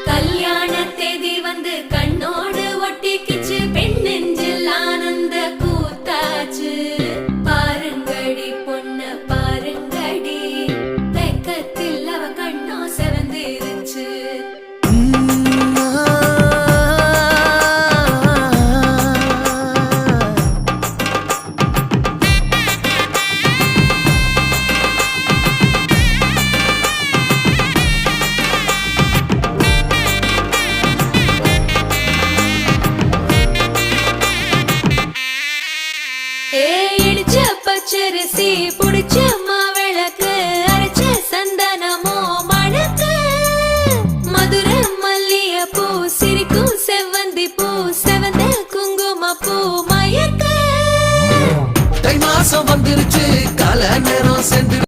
கல்யாண தேதி வந்து கண்ணோடு ஒட்டிக்கிச்சு, பெண் நெஞ்சில் ஆனந்த கூத்தாச்சு. பாருங்கடி பொண்ண பாருங்கடி, வெக்கத்தில் அவ கண்ணோ செவந்திருச்சு. இடிச்ச பச்சரிசி புடிச்ச மாவிளக்கு, அரைச்ச சந்தனமோ மணக்கு. மதுர மல்லிய பூ சிரிக்கும் செவ்வந்தி பூ, செவந்த குங்கும பூ மயக்க. தை மாசம் வந்துருச்சு, கால நேரம் சென்று